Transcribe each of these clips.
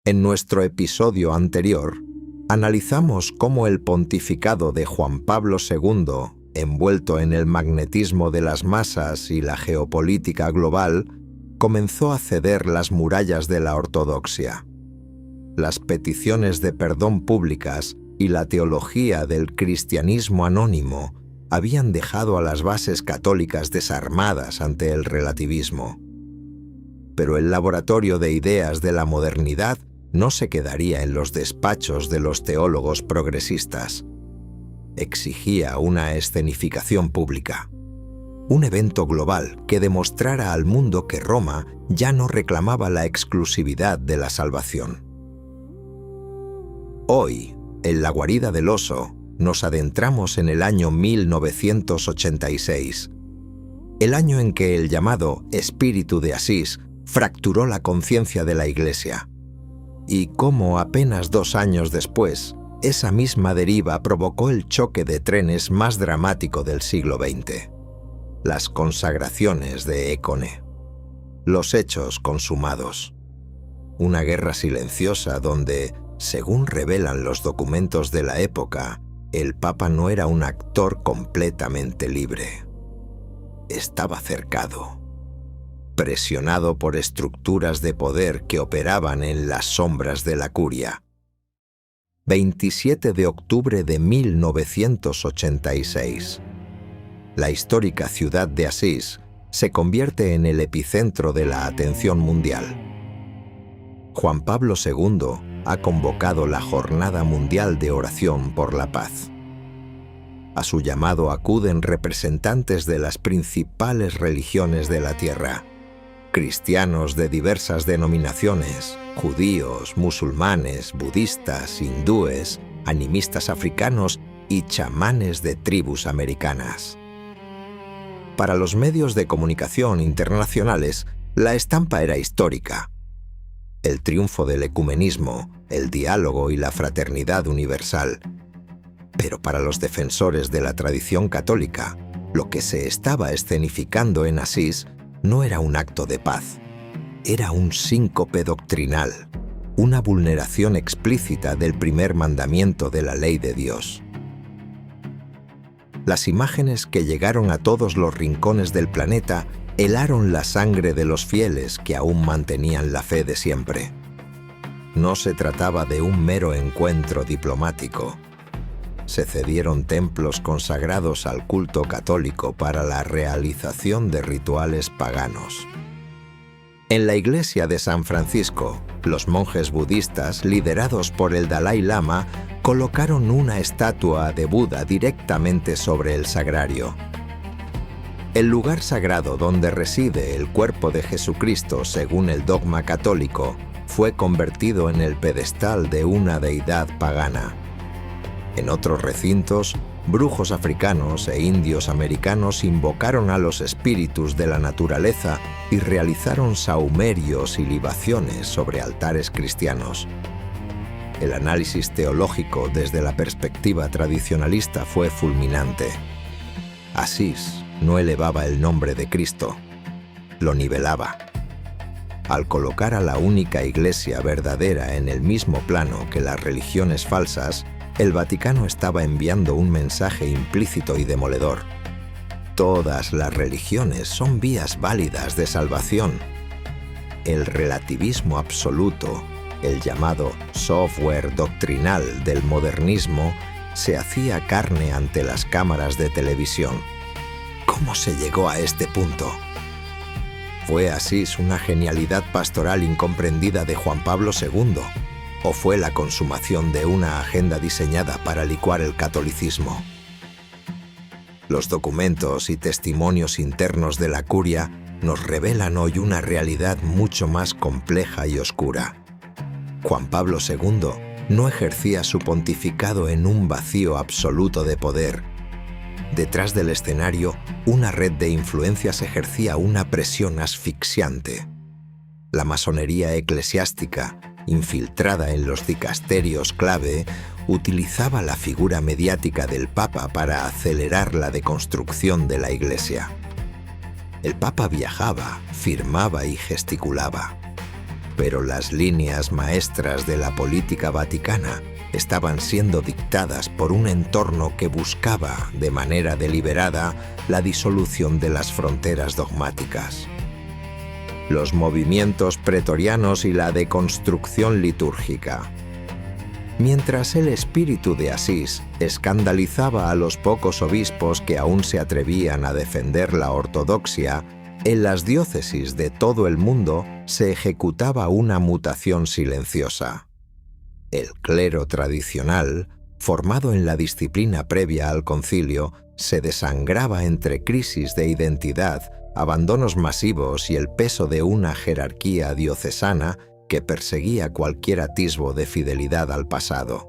En nuestro episodio anterior, analizamos cómo el pontificado de Juan Pablo II, envuelto en el magnetismo de las masas y la geopolítica global, comenzó a ceder las murallas de la ortodoxia. Las peticiones de perdón públicas y la teología del cristianismo anónimo habían dejado a las bases católicas desarmadas ante el relativismo. Pero el laboratorio de ideas de la modernidad no se quedaría en los despachos de los teólogos progresistas. Exigía una escenificación pública, un evento global que demostrara al mundo que Roma ya no reclamaba la exclusividad de la salvación. Hoy, en la guarida del oso, nos adentramos en el año 1986, el año en que el llamado espíritu de Asís fracturó la conciencia de la Iglesia, y cómo apenas 2 años después, esa misma deriva provocó el choque de trenes más dramático del siglo XX. Las consagraciones de Écone. Los hechos consumados. Una guerra silenciosa donde, según revelan los documentos de la época, el Papa no era un actor completamente libre. Estaba cercado, presionado por estructuras de poder que operaban en las sombras de la curia. 27 de octubre de 1986. La histórica ciudad de Asís se convierte en el epicentro de la atención mundial. Juan Pablo II ha convocado la Jornada Mundial de Oración por la Paz. A su llamado acuden representantes de las principales religiones de la tierra, cristianos de diversas denominaciones, judíos, musulmanes, budistas, hindúes, animistas africanos y chamanes de tribus americanas. Para los medios de comunicación internacionales, la estampa era histórica. El triunfo del ecumenismo, el diálogo y la fraternidad universal. Pero para los defensores de la tradición católica, lo que se estaba escenificando en Asís no era un acto de paz, era un síncope doctrinal, una vulneración explícita del primer mandamiento de la ley de Dios. Las imágenes que llegaron a todos los rincones del planeta helaron la sangre de los fieles que aún mantenían la fe de siempre. No se trataba de un mero encuentro diplomático. Se cedieron templos consagrados al culto católico para la realización de rituales paganos. En la iglesia de San Francisco, los monjes budistas, liderados por el Dalai Lama, colocaron una estatua de Buda directamente sobre el sagrario. El lugar sagrado donde reside el cuerpo de Jesucristo, según el dogma católico, fue convertido en el pedestal de una deidad pagana. En otros recintos, brujos africanos e indios americanos invocaron a los espíritus de la naturaleza y realizaron sahumerios y libaciones sobre altares cristianos. El análisis teológico desde la perspectiva tradicionalista fue fulminante. Asís no elevaba el nombre de Cristo, lo nivelaba. Al colocar a la única iglesia verdadera en el mismo plano que las religiones falsas, el Vaticano estaba enviando un mensaje implícito y demoledor. Todas las religiones son vías válidas de salvación. El relativismo absoluto, el llamado software doctrinal del modernismo, se hacía carne ante las cámaras de televisión. ¿Cómo se llegó a este punto? ¿Fue Asís una genialidad pastoral incomprendida de Juan Pablo II? ¿O fue la consumación de una agenda diseñada para licuar el catolicismo? Los documentos y testimonios internos de la curia nos revelan hoy una realidad mucho más compleja y oscura. Juan Pablo II no ejercía su pontificado en un vacío absoluto de poder. Detrás del escenario, una red de influencias ejercía una presión asfixiante. La masonería eclesiástica, infiltrada en los dicasterios clave, utilizaba la figura mediática del Papa para acelerar la deconstrucción de la Iglesia. El Papa viajaba, firmaba y gesticulaba. Pero las líneas maestras de la política vaticana estaban siendo dictadas por un entorno que buscaba, de manera deliberada, la disolución de las fronteras dogmáticas. Los movimientos pretorianos y la deconstrucción litúrgica. Mientras el espíritu de Asís escandalizaba a los pocos obispos que aún se atrevían a defender la ortodoxia, en las diócesis de todo el mundo se ejecutaba una mutación silenciosa. El clero tradicional, formado en la disciplina previa al concilio, se desangraba entre crisis de identidad, abandonos masivos y el peso de una jerarquía diocesana que perseguía cualquier atisbo de fidelidad al pasado.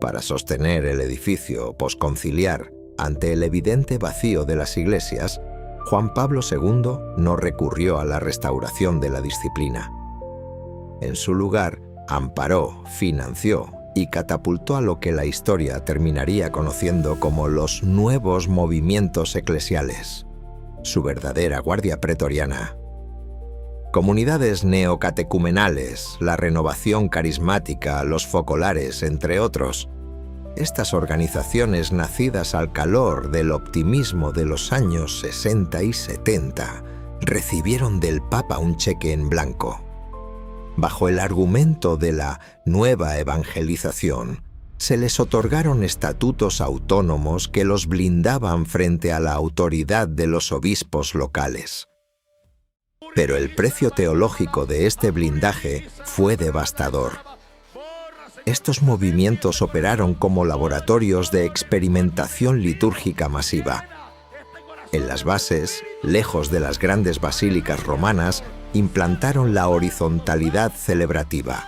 Para sostener el edificio posconciliar ante el evidente vacío de las iglesias, Juan Pablo II no recurrió a la restauración de la disciplina. En su lugar, amparó, financió y catapultó a lo que la historia terminaría conociendo como los nuevos movimientos eclesiales, su verdadera guardia pretoriana. Comunidades neocatecumenales, la renovación carismática, los focolares, entre otros. Estas organizaciones nacidas al calor del optimismo de los años 60 y 70 recibieron del Papa un cheque en blanco. Bajo el argumento de la nueva evangelización, se les otorgaron estatutos autónomos que los blindaban frente a la autoridad de los obispos locales. Pero el precio teológico de este blindaje fue devastador. Estos movimientos operaron como laboratorios de experimentación litúrgica masiva. En las bases, lejos de las grandes basílicas romanas, implantaron la horizontalidad celebrativa.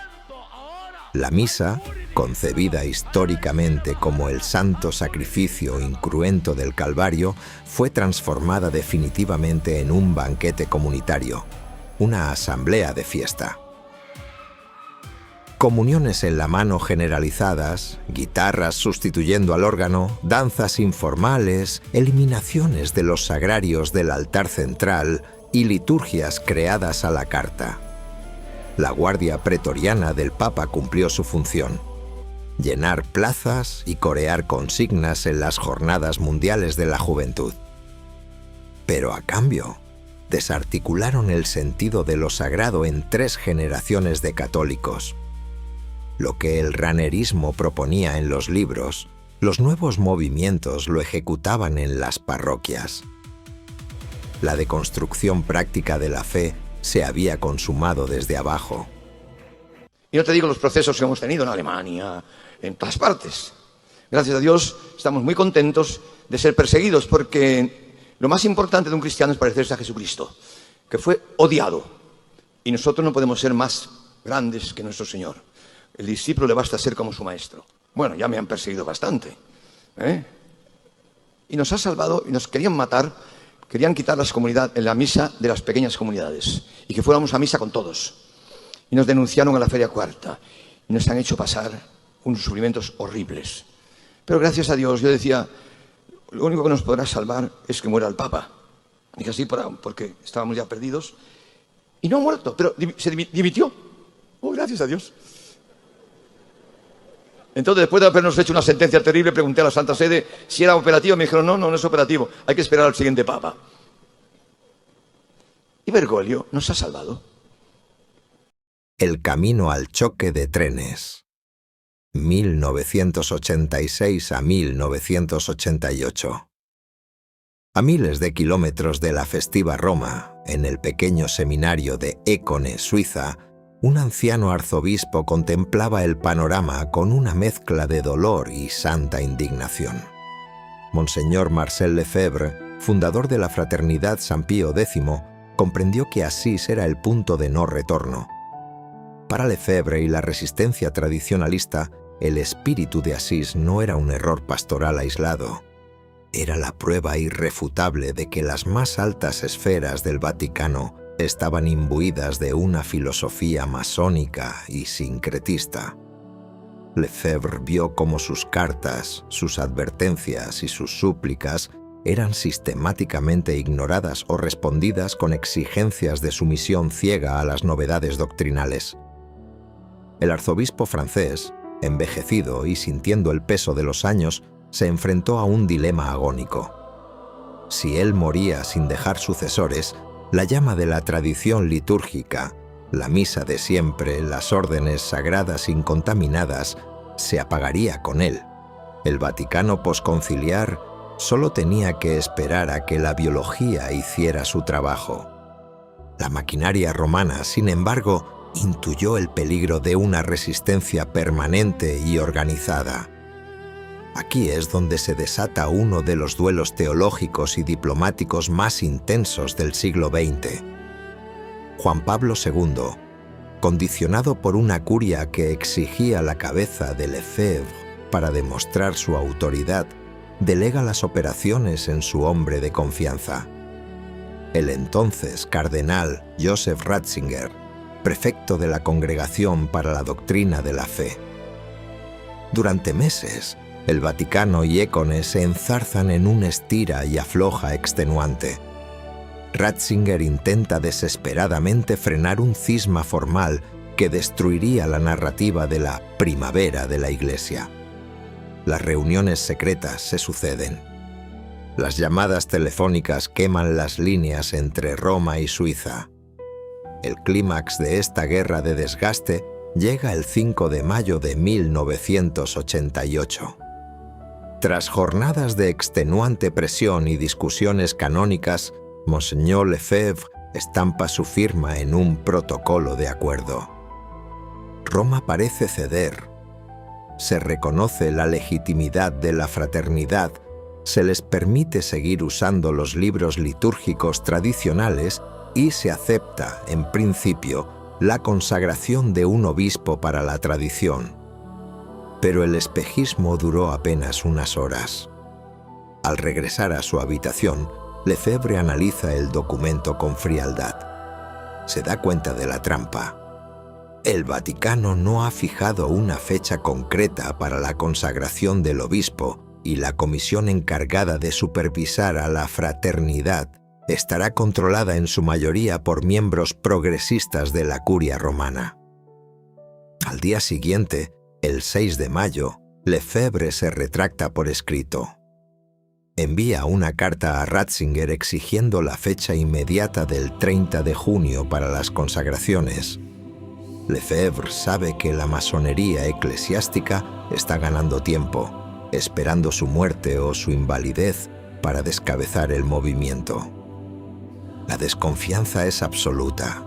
La misa, concebida históricamente como el santo sacrificio incruento del Calvario, fue transformada definitivamente en un banquete comunitario, una asamblea de fiesta. Comuniones en la mano generalizadas, guitarras sustituyendo al órgano, danzas informales, eliminaciones de los sagrarios del altar central y liturgias creadas a la carta. La guardia pretoriana del Papa cumplió su función: llenar plazas y corear consignas en las jornadas mundiales de la juventud. Pero a cambio, desarticularon el sentido de lo sagrado en 3 generaciones de católicos. Lo que el ranerismo proponía en los libros, los nuevos movimientos lo ejecutaban en las parroquias. La deconstrucción práctica de la fe se había consumado desde abajo. Y no te digo los procesos que hemos tenido en Alemania, en todas partes. Gracias a Dios estamos muy contentos de ser perseguidos, porque lo más importante de un cristiano es parecerse a Jesucristo, que fue odiado. Y nosotros no podemos ser más grandes que nuestro Señor. El discípulo le basta ser como su maestro. Bueno, ya me han perseguido bastante, y nos ha salvado, y nos querían matar, querían quitar la misa de las pequeñas comunidades, y que fuéramos a misa con todos. Y nos denunciaron a la Feria Cuarta, y nos han hecho pasar unos sufrimientos horribles. Pero gracias a Dios, yo decía, lo único que nos podrá salvar es que muera el Papa. Dije así porque estábamos ya perdidos. Y no ha muerto, pero se dimitió. Oh, gracias a Dios. Entonces, después de habernos hecho una sentencia terrible, pregunté a la Santa Sede si era operativo. Me dijeron, no es operativo, hay que esperar al siguiente Papa. Y Bergoglio nos ha salvado. El camino al choque de trenes. 1986 a 1988. A miles de kilómetros de la festiva Roma, en el pequeño seminario de Écone, Suiza, un anciano arzobispo contemplaba el panorama con una mezcla de dolor y santa indignación. Monseñor Marcel Lefebvre, fundador de la Fraternidad San Pío X, comprendió que Asís era el punto de no retorno. Para Lefebvre y la resistencia tradicionalista, el espíritu de Asís no era un error pastoral aislado. Era la prueba irrefutable de que las más altas esferas del Vaticano estaban imbuidas de una filosofía masónica y sincretista. Lefebvre vio cómo sus cartas, sus advertencias y sus súplicas eran sistemáticamente ignoradas o respondidas con exigencias de sumisión ciega a las novedades doctrinales. El arzobispo francés, envejecido y sintiendo el peso de los años, se enfrentó a un dilema agónico. Si él moría sin dejar sucesores, la llama de la tradición litúrgica, la misa de siempre, las órdenes sagradas incontaminadas, se apagaría con él. El Vaticano posconciliar solo tenía que esperar a que la biología hiciera su trabajo. La maquinaria romana, sin embargo, intuyó el peligro de una resistencia permanente y organizada. Aquí es donde se desata uno de los duelos teológicos y diplomáticos más intensos del siglo XX. Juan Pablo II, condicionado por una curia que exigía la cabeza de Lefebvre para demostrar su autoridad, delega las operaciones en su hombre de confianza. El entonces cardenal Joseph Ratzinger, prefecto de la Congregación para la Doctrina de la Fe. Durante meses, el Vaticano y Écone se enzarzan en un estira y afloja extenuante. Ratzinger intenta desesperadamente frenar un cisma formal que destruiría la narrativa de la primavera de la Iglesia. Las reuniones secretas se suceden. Las llamadas telefónicas queman las líneas entre Roma y Suiza. El clímax de esta guerra de desgaste llega el 5 de mayo de 1988. Tras jornadas de extenuante presión y discusiones canónicas, Monseñor Lefebvre estampa su firma en un protocolo de acuerdo. Roma parece ceder. Se reconoce la legitimidad de la fraternidad, se les permite seguir usando los libros litúrgicos tradicionales y se acepta, en principio, la consagración de un obispo para la tradición. Pero el espejismo duró apenas unas horas. Al regresar a su habitación, Lefebvre analiza el documento con frialdad. Se da cuenta de la trampa. El Vaticano no ha fijado una fecha concreta para la consagración del obispo y la comisión encargada de supervisar a la fraternidad estará controlada en su mayoría por miembros progresistas de la curia romana. Al día siguiente, el 6 de mayo, Lefebvre se retracta por escrito. Envía una carta a Ratzinger exigiendo la fecha inmediata del 30 de junio para las consagraciones. Lefebvre sabe que la masonería eclesiástica está ganando tiempo, esperando su muerte o su invalidez para descabezar el movimiento. La desconfianza es absoluta.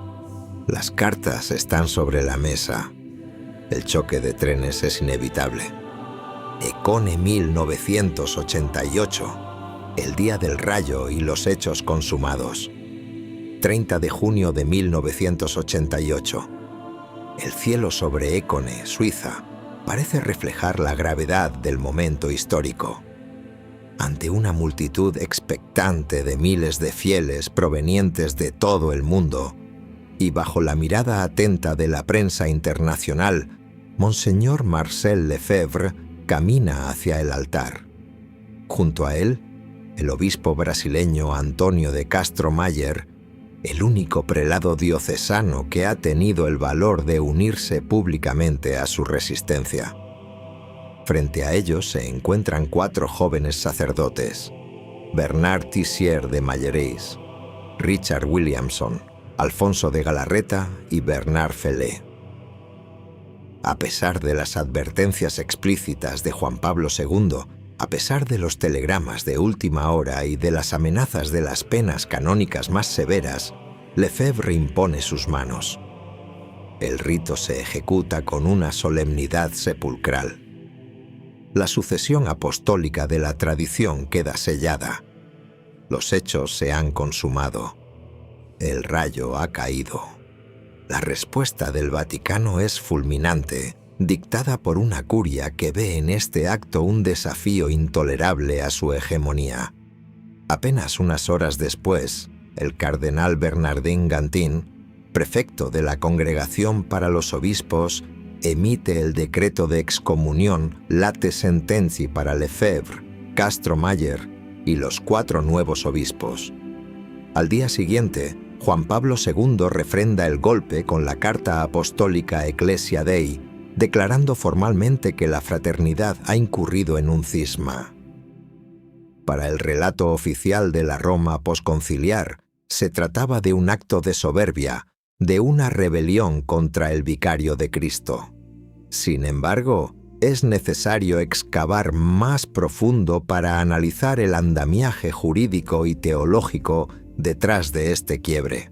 Las cartas están sobre la mesa. El choque de trenes es inevitable. Écone 1988, el día del rayo y los hechos consumados. 30 de junio de 1988. El cielo sobre Écone, Suiza, parece reflejar la gravedad del momento histórico. Ante una multitud expectante de miles de fieles provenientes de todo el mundo, y bajo la mirada atenta de la prensa internacional, Monseñor Marcel Lefebvre camina hacia el altar. Junto a él, el obispo brasileño Antonio de Castro Mayer, el único prelado diocesano que ha tenido el valor de unirse públicamente a su resistencia. Frente a ellos se encuentran 4 jóvenes sacerdotes: Bernard Tissier de Mallereis, Richard Williamson, Alfonso de Galarreta y Bernard Felé. A pesar de las advertencias explícitas de Juan Pablo II, a pesar de los telegramas de última hora y de las amenazas de las penas canónicas más severas, Lefebvre impone sus manos. El rito se ejecuta con una solemnidad sepulcral. La sucesión apostólica de la tradición queda sellada. Los hechos se han consumado. El rayo ha caído. La respuesta del Vaticano es fulminante, dictada por una curia que ve en este acto un desafío intolerable a su hegemonía. Apenas unas horas después, el cardenal Bernardin Gantin, prefecto de la Congregación para los Obispos, emite el decreto de excomunión Late Sentenci para Lefebvre, Castro Mayer y los 4 nuevos obispos. Al día siguiente, Juan Pablo II refrenda el golpe con la carta apostólica Ecclesia Dei, declarando formalmente que la fraternidad ha incurrido en un cisma. Para el relato oficial de la Roma posconciliar, se trataba de un acto de soberbia, de una rebelión contra el vicario de Cristo. Sin embargo, es necesario excavar más profundo para analizar el andamiaje jurídico y teológico detrás de este quiebre.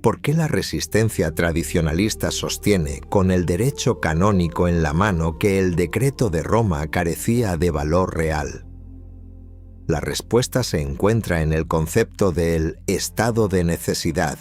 ¿Por qué la resistencia tradicionalista sostiene, con el derecho canónico en la mano, que el decreto de Roma carecía de valor real? La respuesta se encuentra en el concepto del estado de necesidad.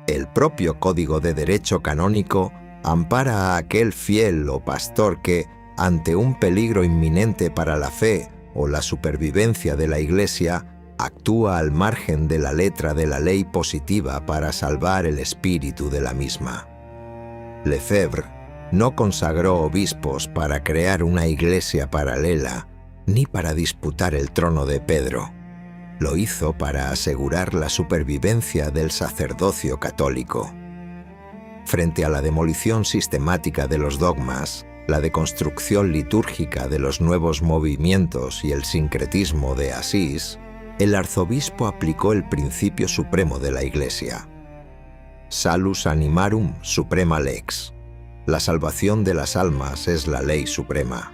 El propio Código de Derecho Canónico ampara a aquel fiel o pastor que, ante un peligro inminente para la fe o la supervivencia de la Iglesia, actúa al margen de la letra de la ley positiva para salvar el espíritu de la misma. Lefebvre no consagró obispos para crear una iglesia paralela, ni para disputar el trono de Pedro. Lo hizo para asegurar la supervivencia del sacerdocio católico. Frente a la demolición sistemática de los dogmas, la deconstrucción litúrgica de los nuevos movimientos y el sincretismo de Asís, el arzobispo aplicó el principio supremo de la Iglesia. Salus animarum suprema lex. La salvación de las almas es la ley suprema.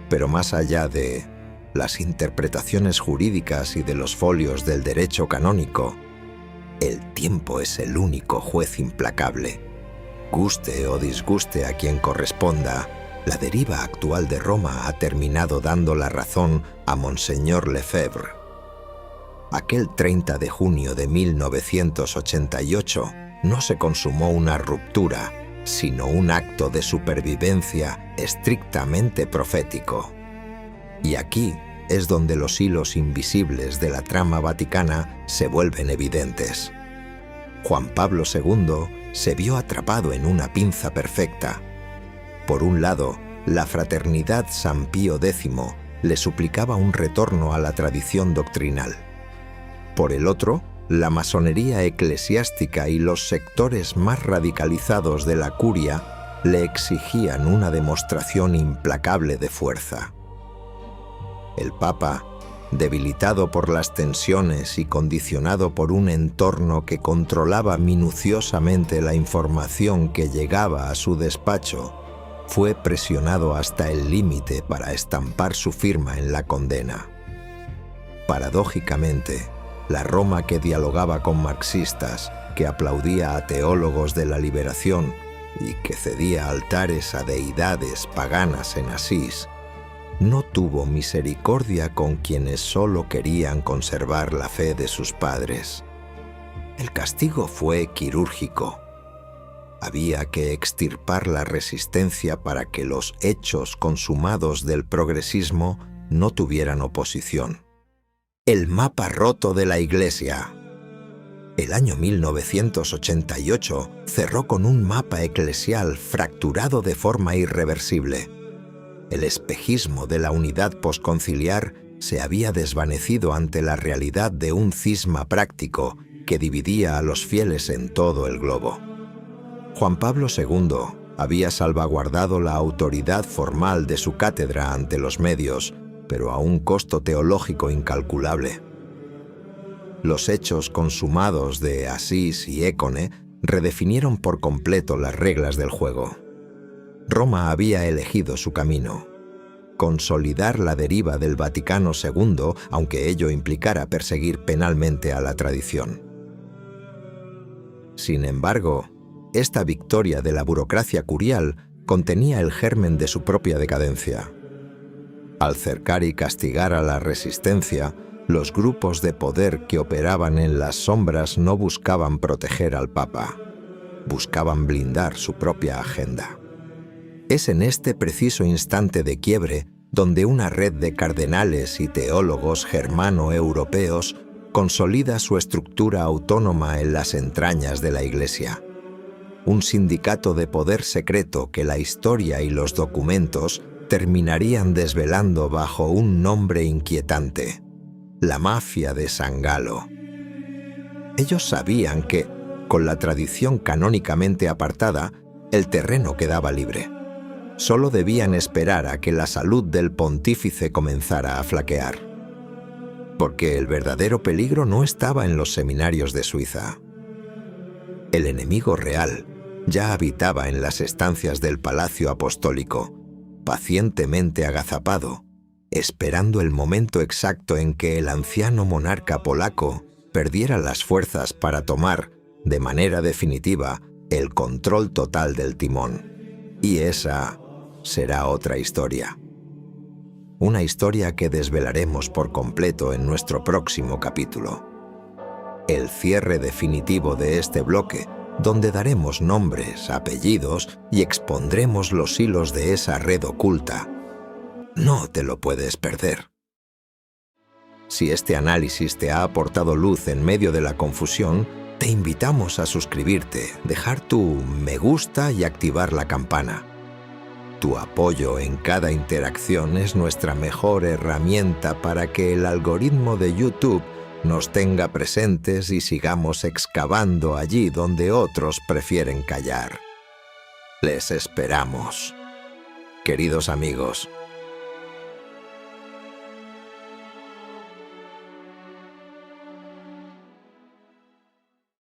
Pero más allá de las interpretaciones jurídicas y de los folios del derecho canónico, el tiempo es el único juez implacable. Guste o disguste a quien corresponda, la deriva actual de Roma ha terminado dando la razón a Monseñor Lefebvre. Aquel 30 de junio de 1988 no se consumó una ruptura, sino un acto de supervivencia estrictamente profético. Y aquí es donde los hilos invisibles de la trama vaticana se vuelven evidentes. Juan Pablo II se vio atrapado en una pinza perfecta. Por un lado, la Fraternidad San Pío X le suplicaba un retorno a la tradición doctrinal. Por el otro, la masonería eclesiástica y los sectores más radicalizados de la curia le exigían una demostración implacable de fuerza. El Papa, debilitado por las tensiones y condicionado por un entorno que controlaba minuciosamente la información que llegaba a su despacho, fue presionado hasta el límite para estampar su firma en la condena. Paradójicamente, la Roma que dialogaba con marxistas, que aplaudía a teólogos de la liberación y que cedía altares a deidades paganas en Asís, no tuvo misericordia con quienes solo querían conservar la fe de sus padres. El castigo fue quirúrgico. Había que extirpar la resistencia para que los hechos consumados del progresismo no tuvieran oposición. El mapa roto de la Iglesia. El año 1988 cerró con un mapa eclesial fracturado de forma irreversible. El espejismo de la unidad posconciliar se había desvanecido ante la realidad de un cisma práctico que dividía a los fieles en todo el globo. Juan Pablo II había salvaguardado la autoridad formal de su cátedra ante los medios, pero a un costo teológico incalculable. Los hechos consumados de Asís y Écone redefinieron por completo las reglas del juego. Roma había elegido su camino: consolidar la deriva del Vaticano II, aunque ello implicara perseguir penalmente a la tradición. Sin embargo, esta victoria de la burocracia curial contenía el germen de su propia decadencia. Al cercar y castigar a la resistencia, los grupos de poder que operaban en las sombras no buscaban proteger al Papa, buscaban blindar su propia agenda. Es en este preciso instante de quiebre donde una red de cardenales y teólogos germano-europeos consolida su estructura autónoma en las entrañas de la Iglesia. Un sindicato de poder secreto que la historia y los documentos terminarían desvelando bajo un nombre inquietante: la mafia de San Galo. Ellos sabían que, con la tradición canónicamente apartada, el terreno quedaba libre. Solo debían esperar a que la salud del pontífice comenzara a flaquear. Porque el verdadero peligro no estaba en los seminarios de Suiza. El enemigo real ya habitaba en las estancias del Palacio Apostólico, pacientemente agazapado, esperando el momento exacto en que el anciano monarca polaco perdiera las fuerzas para tomar, de manera definitiva, el control total del timón. Y esa será otra historia. Una historia que desvelaremos por completo en nuestro próximo capítulo. El cierre definitivo de este bloque, donde daremos nombres, apellidos y expondremos los hilos de esa red oculta. No te lo puedes perder. Si este análisis te ha aportado luz en medio de la confusión, te invitamos a suscribirte, dejar tu me gusta y activar la campana. Tu apoyo en cada interacción es nuestra mejor herramienta para que el algoritmo de YouTube nos tenga presentes y sigamos excavando allí donde otros prefieren callar. Les esperamos. Queridos amigos,